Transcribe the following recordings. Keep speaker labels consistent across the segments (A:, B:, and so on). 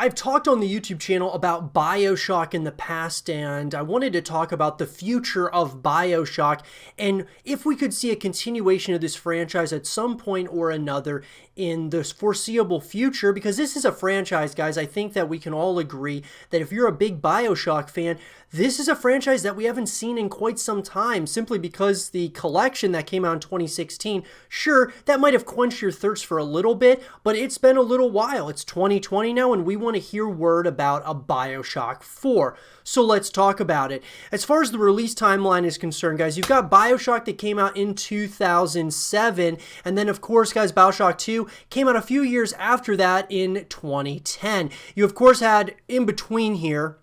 A: I've talked on the YouTube channel about Bioshock in the past, and I wanted to talk about the future of Bioshock and if we could see a continuation of this franchise at some point or another in the foreseeable future, because this is a franchise, guys, I think that we can all agree that if you're a big Bioshock fan, this is a franchise that we haven't seen in quite some time, simply because the collection that came out in 2016, sure, that might have quenched your thirst for a little bit, but it's been a little while. It's 2020 now, and we want to hear word about a Bioshock 4. So let's talk about it. As far as the release timeline is concerned, guys, you've got Bioshock that came out in 2007, and then, of course, guys, Bioshock 2 came out a few years after that in 2010. You, of course, had in between here,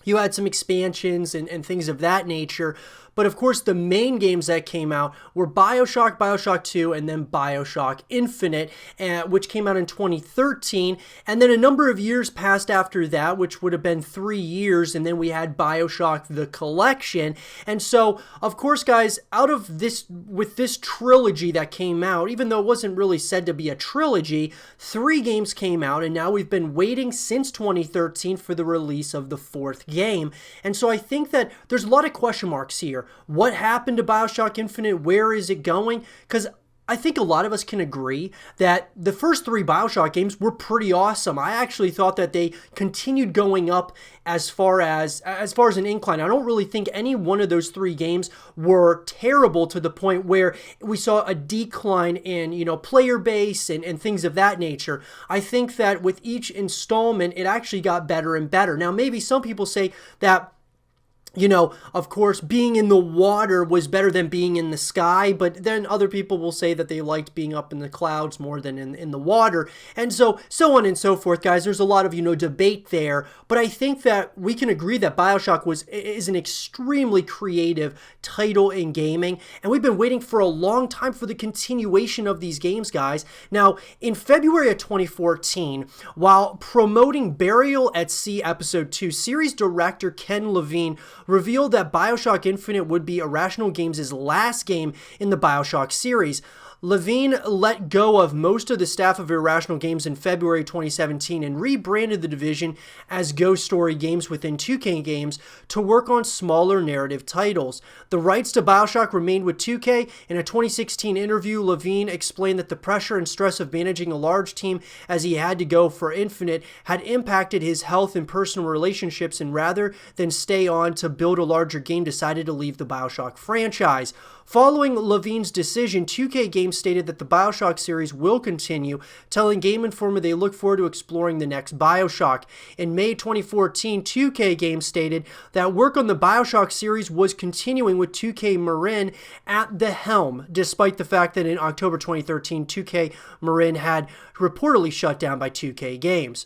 A: you had some expansions and things of that nature. But of course, the main games that came out were Bioshock, Bioshock 2, and then Bioshock Infinite, which came out in 2013. And then a number of years passed after that, which would have been 3 years. And then we had Bioshock the Collection. And so, of course, guys, out of this, with this trilogy that came out, even though it wasn't really said to be a trilogy, 3 games came out. And now we've been waiting since 2013 for the release of the 4th game. And so I think that there's a lot of question marks here. What happened to Bioshock Infinite? Where is it going? Because I think a lot of us can agree that the first 3 Bioshock games were pretty awesome. I actually thought that they continued going up as far as an incline. I don't really think any one of those 3 games were terrible to the point where we saw a decline in, player base and things of that nature. I think that with each installment, it actually got better and better. Now, maybe some people say that, of course, being in the water was better than being in the sky, but then other people will say that they liked being up in the clouds more than in the water, and so on and so forth, guys. There's a lot of, debate there, but I think that we can agree that Bioshock is an extremely creative title in gaming, and we've been waiting for a long time for the continuation of these games, guys. Now, in February of 2014, while promoting Burial at Sea Episode 2, series director Ken Levine revealed that Bioshock Infinite would be Irrational Games' last game in the Bioshock series. Levine let go of most of the staff of Irrational Games in February 2017 and rebranded the division as Ghost Story Games within 2K Games to work on smaller narrative titles. The rights to Bioshock remained with 2K. In a 2016 interview, Levine explained that the pressure and stress of managing a large team as he had to go for Infinite had impacted his health and personal relationships, and rather than stay on to build a larger game, decided to leave the Bioshock franchise. Following Levine's decision, 2K Games stated that the Bioshock series will continue, telling Game Informer they look forward to exploring the next Bioshock. In May 2014, 2K Games stated that work on the Bioshock series was continuing with 2K Marin at the helm, despite the fact that in October 2013, 2K Marin had reportedly shut down by 2K Games.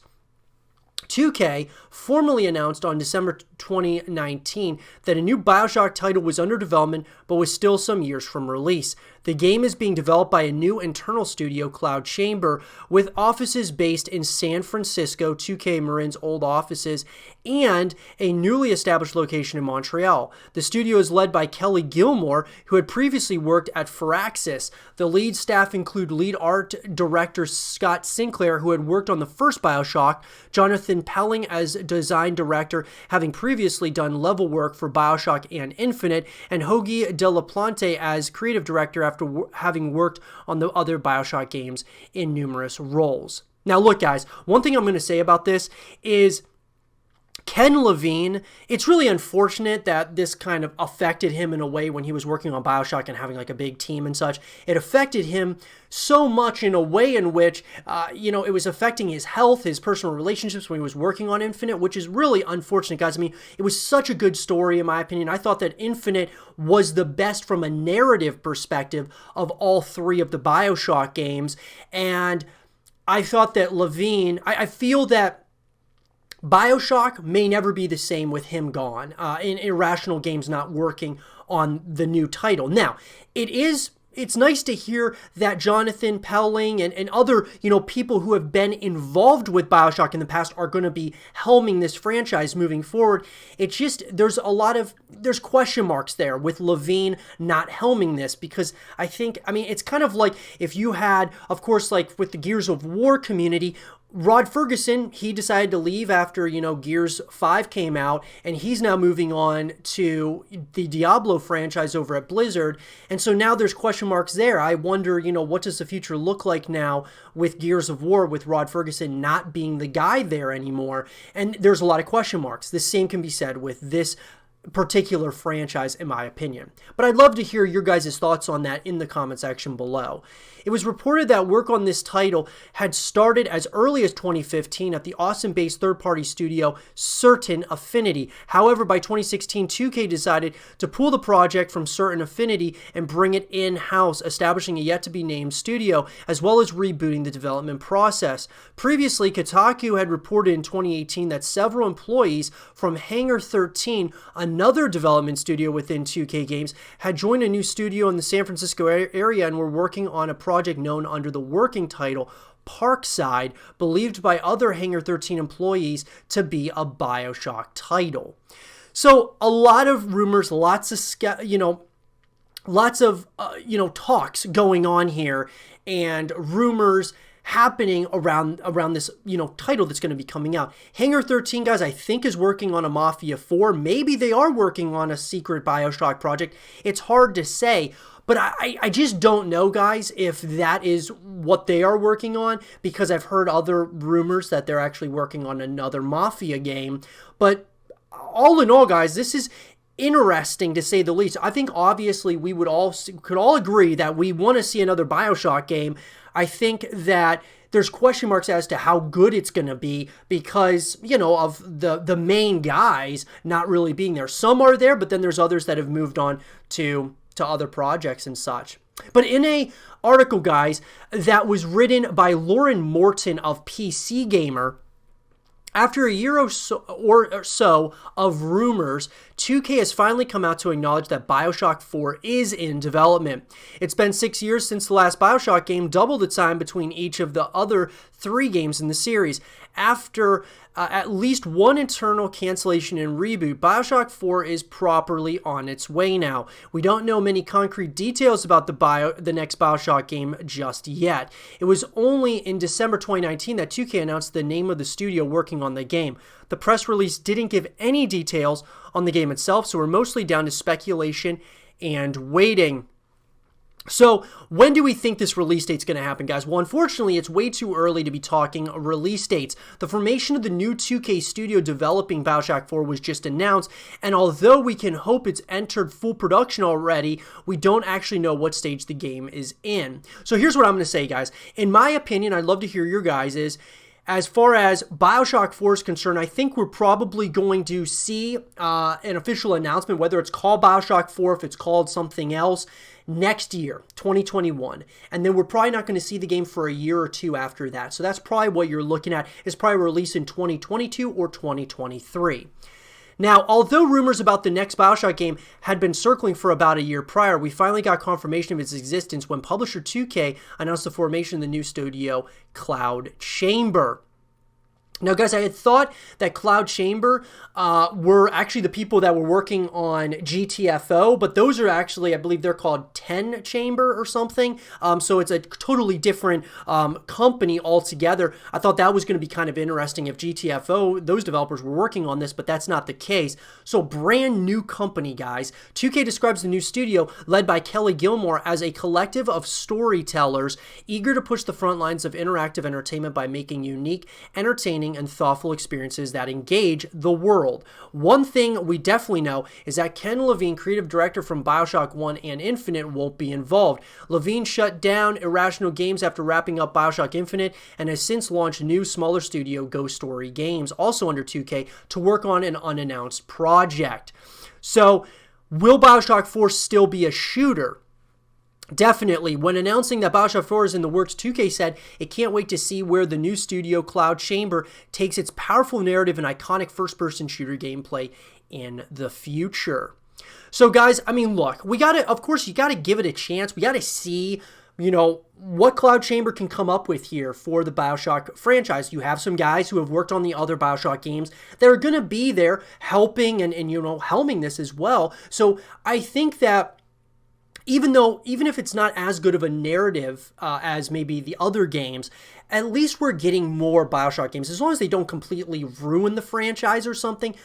A: 2K formally announced on December 2019 that a new Bioshock title was under development but was still some years from release. The game is being developed by a new internal studio, Cloud Chamber, with offices based in San Francisco, 2K Marin's old offices, and a newly established location in Montreal. The studio is led by Kelly Gilmore, who had previously worked at Firaxis. The lead staff include lead art director Scott Sinclair, who had worked on the first Bioshock, Jonathan Pelling as design director, having previously done level work for Bioshock and Infinite, and Hoagie De La Plante as creative director after having worked on the other Bioshock games in numerous roles. Now look, guys, one thing I'm going to say about this is Ken Levine, it's really unfortunate that this kind of affected him in a way when he was working on Bioshock and having like a big team and such. It affected him so much in a way in which, it was affecting his health, his personal relationships when he was working on Infinite, which is really unfortunate, guys. I mean, it was such a good story, in my opinion. I thought that Infinite was the best from a narrative perspective of all 3 of the Bioshock games. And I thought that Levine, I feel that Bioshock may never be the same with him gone, in Irrational Games not working on the new title. Now, it's nice to hear that Jonathan Pelling and other, people who have been involved with Bioshock in the past are going to be helming this franchise moving forward. It's just, there's question marks there with Levine not helming this, because it's kind of like if you had, of course, like with the Gears of War community, Rod Ferguson, he decided to leave after, Gears 5 came out, and he's now moving on to the Diablo franchise over at Blizzard. And so now there's question marks there. I wonder, what does the future look like now with Gears of War, with Rod Ferguson not being the guy there anymore? And there's a lot of question marks. The same can be said with this particular franchise, in my opinion. But I'd love to hear your guys' thoughts on that in the comment section below. It was reported that work on this title had started as early as 2015 at the Austin-based third-party studio Certain Affinity. However, by 2016, 2K decided to pull the project from Certain Affinity and bring it in-house, establishing a yet-to-be-named studio, as well as rebooting the development process. Previously, Kotaku had reported in 2018 that several employees from Hangar 13, another development studio within 2K Games, had joined a new studio in the San Francisco area and were working on a project known under the working title Parkside, believed by other Hangar 13 employees to be a Bioshock title. So a lot of rumors, lots of talks going on here, and rumors happening around this title that's going to be coming out. Hangar 13, guys, I think is working on a Mafia 4. Maybe they are working on a secret Bioshock project. It's hard to say. But I just don't know, guys, if that is what they are working on, because I've heard other rumors that they're actually working on another Mafia game. But all in all, guys, this is interesting to say the least. I think obviously we could all agree that we want to see another Bioshock game. I think that there's question marks as to how good it's going to be because, of the main guys not really being there. Some are there, but then there's others that have moved on to other projects and such. But in a article, guys, that was written by Lauren Morton of PC Gamer, after a year or so of rumors, 2K has finally come out to acknowledge that Bioshock 4 is in development. It's been 6 years since the last Bioshock game, double the time between each of the other 3 games in the series. After at least one internal cancellation and reboot, Bioshock 4 is properly on its way now. We don't know many concrete details about the next Bioshock game just yet. It was only in December 2019 that 2K announced the name of the studio working on the game. The press release didn't give any details on the game itself, so we're mostly down to speculation and waiting. So when do we think this release date's going to happen, guys? Well, unfortunately, it's way too early to be talking release dates. The formation of the new 2K studio developing Bioshock 4 was just announced, and although we can hope it's entered full production already, we don't actually know what stage the game is in. So here's what I'm going to say, guys. In my opinion, I'd love to hear your guys'. As far as Bioshock 4 is concerned, I think we're probably going to see an official announcement, whether it's called Bioshock 4, if it's called something else, next year, 2021. And then we're probably not going to see the game for a year or two after that. So that's probably what you're looking at, is probably released in 2022 or 2023. Now, although rumors about the next Bioshock game had been circling for about a year prior, we finally got confirmation of its existence when publisher 2K announced the formation of the new studio, Cloud Chamber. Now, guys, I had thought that Cloud Chamber were actually the people that were working on GTFO, but those are actually, I believe they're called 10 Chamber or something. So it's a totally different company altogether. I thought that was going to be kind of interesting if GTFO, those developers were working on this, but that's not the case. So brand new company, guys. 2K describes the new studio, led by Kelly Gilmore, as a collective of storytellers eager to push the front lines of interactive entertainment by making unique, entertaining, and thoughtful experiences that engage the world. One thing we definitely know is that Ken Levine, creative director from Bioshock 1 and Infinite, won't be involved. Levine shut down Irrational Games after wrapping up Bioshock Infinite and has since launched new, smaller studio Ghost Story Games, also under 2K, to work on an unannounced project. So, will Bioshock 4 still be a shooter? Definitely. When announcing that Bioshock 4 is in the works, 2K said it can't wait to see where the new studio, Cloud Chamber, takes its powerful narrative and iconic first-person shooter gameplay in the future. So, guys, I mean, look, of course, you gotta give it a chance. We gotta see, what Cloud Chamber can come up with here for the Bioshock franchise. You have some guys who have worked on the other Bioshock games that are gonna be there helping and helming this as well. So, I think that even if it's not as good of a narrative as maybe the other games, at least we're getting more Bioshock games. As long as they don't completely ruin the franchise or something,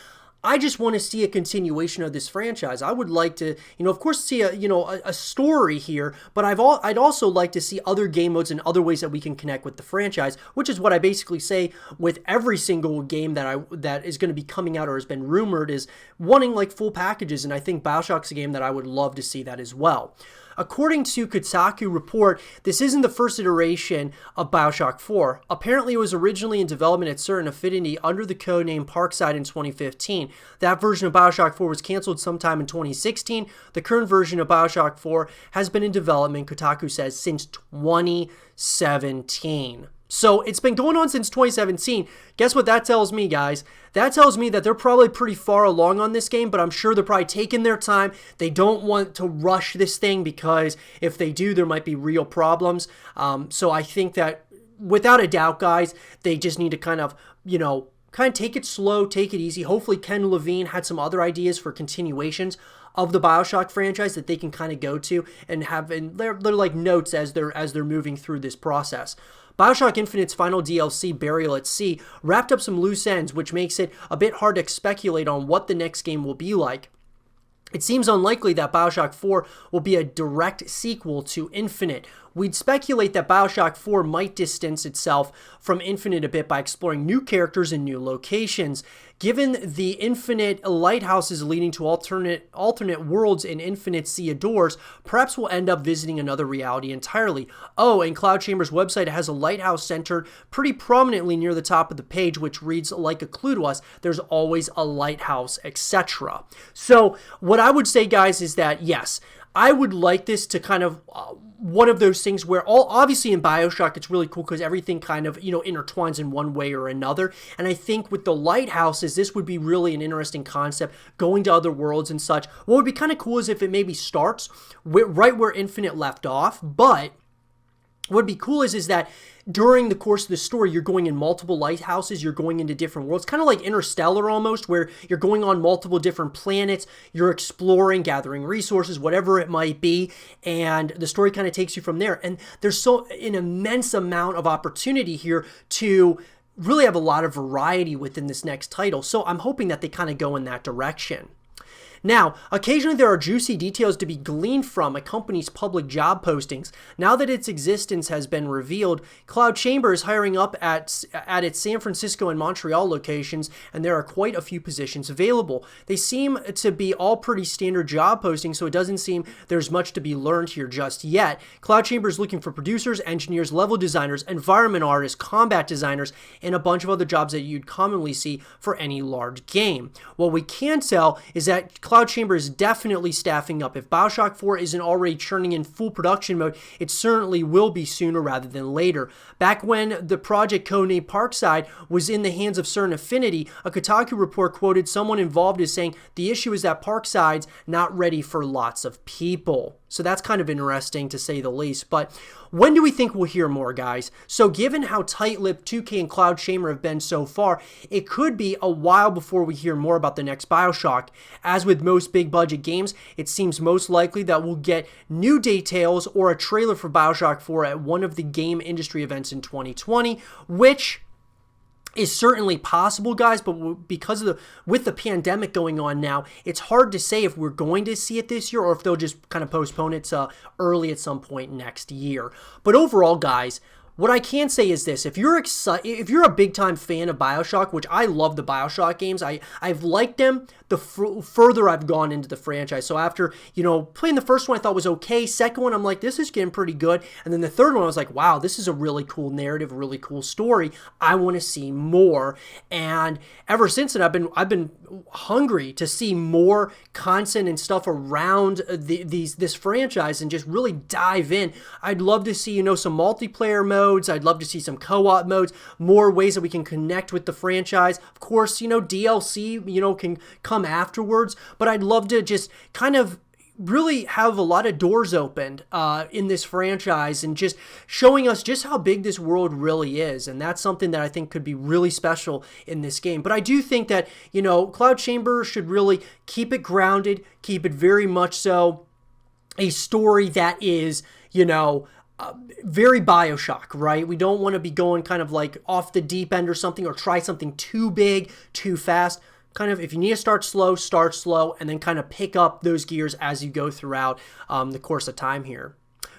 A: I just want to see a continuation of this franchise. I would like to, of course, see a story here, but I'd also like to see other game modes and other ways that we can connect with the franchise, which is what I basically say with every single game that is going to be coming out or has been rumored, is wanting like full packages, and I think Bioshock's a game that I would love to see that as well. According to Kotaku report, this isn't the first iteration of Bioshock 4. Apparently, it was originally in development at Certain Affinity under the codename Parkside in 2015. That version of Bioshock 4 was canceled sometime in 2016. The current version of Bioshock 4 has been in development, Kotaku says, since 2017. So it's been going on since 2017. Guess what that tells me, guys? That tells me that they're probably pretty far along on this game, but I'm sure they're probably taking their time. They don't want to rush this thing because if they do, there might be real problems. So I think that without a doubt, guys, they just need to kind of take it slow, take it easy. Hopefully Ken Levine had some other ideas for continuations of the Bioshock franchise that they can kind of go to and have, and they're like notes as they're moving through this process. Bioshock Infinite's final DLC, Burial at Sea, wrapped up some loose ends, which makes it a bit hard to speculate on what the next game will be like. It seems unlikely that Bioshock 4 will be a direct sequel to Infinite. We'd speculate that Bioshock 4 might distance itself from Infinite a bit by exploring new characters and new locations. Given the Infinite lighthouses leading to alternate worlds in Infinite Sea of Doors, perhaps we'll end up visiting another reality entirely. Oh, and Cloud Chamber's website has a lighthouse centered pretty prominently near the top of the page, which reads like a clue to us. There's always a lighthouse, etc. So what I would say, guys, is that yes, I would like this to kind of one of those things where obviously in Bioshock it's really cool because everything kind of intertwines in one way or another, and I think with the lighthouses this would be really an interesting concept, going to other worlds and such. What would be kind of cool is if it maybe starts right where Infinite left off, but what would be cool is that during the course of the story, you're going in multiple lighthouses, you're going into different worlds, kind of like Interstellar almost, where you're going on multiple different planets, you're exploring, gathering resources, whatever it might be, and the story kind of takes you from there. And there's an immense amount of opportunity here to really have a lot of variety within this next title, so I'm hoping that they kind of go in that direction. Now, occasionally there are juicy details to be gleaned from a company's public job postings. Now that its existence has been revealed, Cloud Chamber is hiring up at its San Francisco and Montreal locations, and there are quite a few positions available. They seem to be all pretty standard job postings, so it doesn't seem there's much to be learned here just yet. Cloud Chamber is looking for producers, engineers, level designers, environment artists, combat designers, and a bunch of other jobs that you'd commonly see for any large game. What we can tell is that Cloud Chamber is definitely staffing up. If Bioshock 4 isn't already churning in full production mode, it certainly will be sooner rather than later. Back when the project codenamed Parkside was in the hands of Certain Affinity, a Kotaku report quoted someone involved as saying, "The issue is that Parkside's not ready for lots of people." So that's kind of interesting to say the least. But when do we think we'll hear more, guys? So given how tight-lipped 2K and Cloud Chamber have been so far, it could be a while before we hear more about the next Bioshock. As with most big-budget games, it seems most likely that we'll get new details or a trailer for Bioshock 4 at one of the game industry events in 2020, which is certainly possible, guys, but because of with the pandemic going on now, it's hard to say if we're going to see it this year or if they'll just kind of postpone it to early at some point next year. But overall, guys, what I can say is this: if you're a big-time fan of Bioshock, which I love the Bioshock games, I've liked them the further I've gone into the franchise. So after, playing the first one I thought was okay, second one I'm like, this is getting pretty good, and then the third one I was like, wow, this is a really cool narrative, really cool story. I want to see more. And ever since then, I've been hungry to see more content and stuff around this franchise and just really dive in. I'd love to see, some multiplayer modes. I'd love to see some co-op modes, more ways that we can connect with the franchise. Of course, DLC, can come afterwards, but I'd love to just kind of really have a lot of doors opened in this franchise and just showing us just how big this world really is. And that's something that I think could be really special in this game. But I do think that, Cloud Chamber should really keep it grounded, keep it very much so a story that is, very Bioshock, right? We don't want to be going kind of like off the deep end or something, or try something too big, too fast. Kind of, if you need to start slow, and then kind of pick up those gears as you go throughout the course of time here.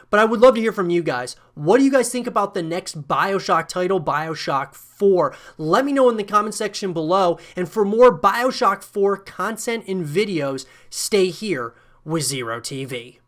A: But I would love to hear from you guys. What do you guys think about the next Bioshock title, Bioshock 4? Let me know in the comment section below. And for more Bioshock 4 content and videos, stay here with Zero TV.